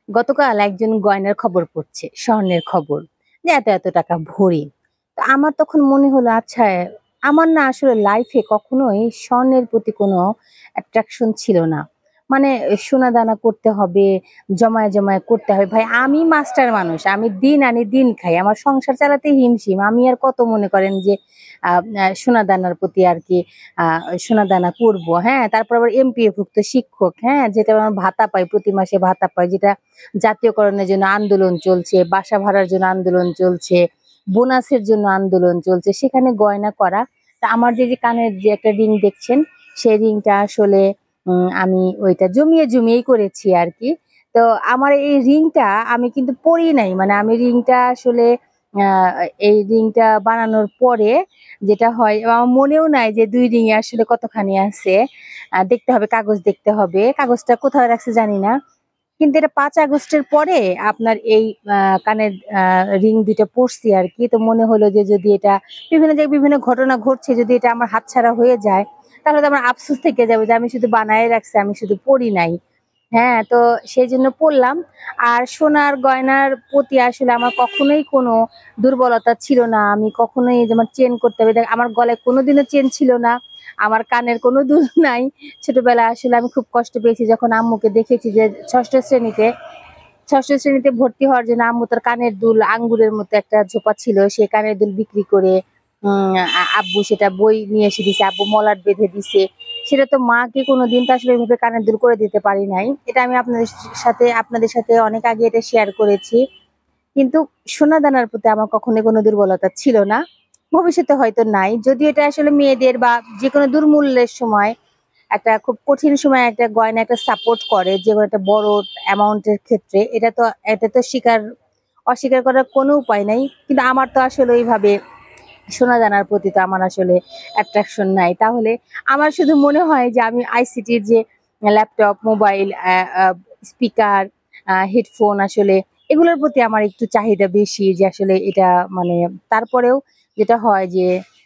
গতকাল একজন গয়নার খবর পড়ছে, স্বর্ণের খবর, যে এত এত টাকা ভরি। তো আমার তখন মনে হলো আচ্ছা, আমার না আসলে লাইফে কখনোই স্বর্ণের প্রতি কোনো অ্যাট্রাকশন ছিল না। মানে সোনা দানা করতে হবে, জমায় জমায় করতে হবে। ভাই আমি মাস্টার মানুষ, আমি দিন আনি দিন খাই, আমার সংসার চালাতে হিমশিম। আমি আর কত মনে করেন যে সোনা দানার প্রতি আর কি সোনা দানা করবো। হ্যাঁ, তারপর আবার এমপিএ ভুক্ত শিক্ষক, হ্যাঁ, যেটা আমার ভাতা পাই, প্রতি মাসে ভাতা পাই, যেটা জাতীয়করণের জন্য আন্দোলন চলছে, বাসা ভাড়ার জন্য আন্দোলন চলছে, বোনাসের জন্য আন্দোলন চলছে, সেখানে গয়না করা। তা আমার যে কানের যে একটা রিং দেখছেন, সেই রিংটা আসলে আমি ওইটা জমিয়ে জমিয়েই করেছি আর কি। তো আমার এই রিংটা আমি কিন্তু পরি নাই, মানে আমি রিংটা আসলে আহ, এই রিংটা বানানোর পরে যেটা হয়, আমার মনেও নাই যে দুই রিং এ আসলে কতখানি আছে। দেখতে হবে, কাগজ দেখতে হবে, কাগজটা কোথায় রাখছে জানি না। কিন্তু এটা 5 আগস্টের পরে আপনার এই কানের রিং দুইটা পরছি আর কি। তো মনে হলো যে যদি এটা বিভিন্ন জায়গায় বিভিন্ন ঘটনা ঘটছে, যদি এটা আমার হাতছাড়া হয়ে যায়, তাহলে তো আমার আফসোস থেকে যাবে যে আমি শুধু বানায় রাখছি, আমি শুধু পড়ি নাই। হ্যাঁ, তো সেই জন্য পড়লাম। আর সোনার গয়নার প্রতি আসলে আমার কখনোই কোনো দুর্বলতা ছিল না। আমি কখনোই যেমন চেন করতে হবে, আমার গলায় কোনোদিনও চেন ছিল না, আমার কানের কোনো দুল নাই। ছোটবেলায় আসলে আমি খুব কষ্ট পেয়েছি যখন আম্মুকে দেখেছি যে শ্রেণীতে ষষ্ঠ শ্রেণীতে ভর্তি হওয়ার জন্য আম্মু তার কানের দুল আঙ্গুরের মতো একটা ঝোপা ছিল, সেই কানের দুল বিক্রি করে আব্বু সেটা বই নিয়ে এসে দিছে, আব্বু মলাট বেঁধে দিছে। সেটা তো মাকে কোনোদিন তো আসলে এইভাবে কানের দুল করে দিতে পারি নাই। এটা আমি আপনাদের সাথে অনেক আগে এটা শেয়ার করেছি। কিন্তু সোনা দানার প্রতি আমার কখনোই কোনো দুর্বলতা ছিল না, ভবিষ্যতে হয়তো নাই। যদি এটা আসলে মেয়েদের বা যে কোনো দুর্মূল্যের সময়, একটা খুব কঠিন সময় একটা গয়না একটা সাপোর্ট করে, যে কোনো একটা বড় অ্যামাউন্টের ক্ষেত্রে, এটা তো অস্বীকার করার কোনো উপায় নাই। কিন্তু আমার তো আসলে ওইভাবে সোনা দানার প্রতি তো আমার আসলে অ্যাট্রাকশন নাই। তাহলে আমার শুধু মনে হয় যে আমি আইসিটির যে ল্যাপটপ, মোবাইল, স্পিকার, হেডফোন, আসলে এগুলোর প্রতি আমার একটু চাহিদা বেশি, যে আসলে এটা মানে তারপরেও যেটা হয় যে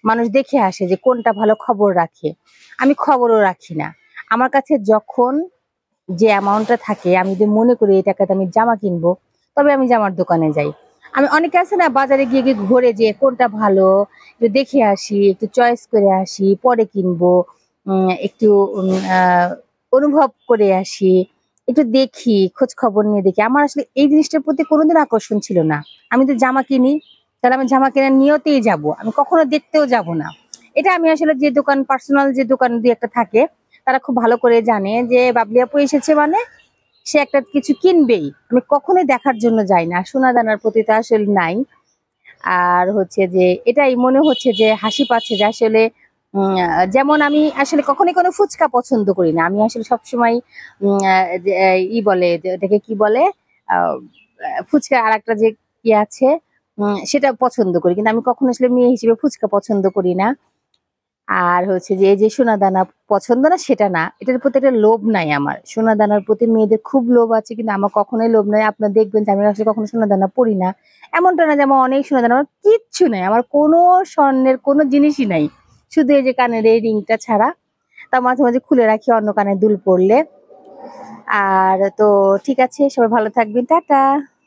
মানুষ দেখে আসে যে কোনটা ভালো, খবর রাখে। আমি খবরও রাখি না। আমার কাছে যখন যে অ্যামাউন্টটা থাকে, আমি যদি মনে করি এই টাকাতে আমি জামা কিনবো, তবে আমি জামার দোকানে যাই। আমি অনেকে আছে না বাজারে গিয়ে গিয়ে ঘুরে, যে কোনটা ভালো একটু দেখে আসি, একটু চয়েস করে আসি, পরে কিনবো, একটু অনুভব করে আসি, একটু দেখি, খোঁজ খবর নিয়ে দেখি। আমার আসলে এই জিনিসটার প্রতি কোনোদিন আকর্ষণ ছিল না। আমি তো জামা কিনি, তাহলে আমি জামা কেনার নিয়তেই যাব, আমি কখনো দেখতেও যাব না। এটা আমি আসলে যে দোকান, পার্সোনাল যে দোকান দুই একটা থাকে, তারা খুব ভালো করে জানে যে বাবলি আপু এসেছে মানে সে একটা কিছু কিনবেই। আমি কখনোই দেখার জন্য যাই না, সোনা দানার প্রতি তো আসলে নাই। আর হচ্ছে যে এটাই মনে হচ্ছে যে হাসি পাচ্ছে যে আসলে যেমন আমি আসলে কখনোই কোনো ফুচকা পছন্দ করি না। আমি আসলে সবসময় ই বলে যে এটাকে কি বলে, আহ, ফুচকা আর একটা যে কি আছে, সেটা পছন্দ করি, কিন্তু আমি কখনো আসলে মেয়ে হিসেবে ফুচকা পছন্দ করি না। আর হচ্ছে যে এই যে সোনা দানা পছন্দ না সেটা না, এটার প্রতি একটা লোভ নাই আমার। সোনা দানার প্রতি মেয়েদের খুব লোভ আছে, কিন্তু আমার কখনোই লোভ নাই। আপনার দেখবেন যে আমি আসলে কখনো সোনা দানা পরি না। এমনটা না যে আমার অনেক সোনা দানা, আমার কিচ্ছু নাই, আমার কোনো স্বর্ণের কোনো জিনিসই নাই, শুধু এই যে কানের এই রিংটা ছাড়া। তা মাঝে মাঝে খুলে রাখি অন্য কানের দুল পড়লে। আর তো ঠিক আছে, সবাই ভালো থাকবেন, টাটা।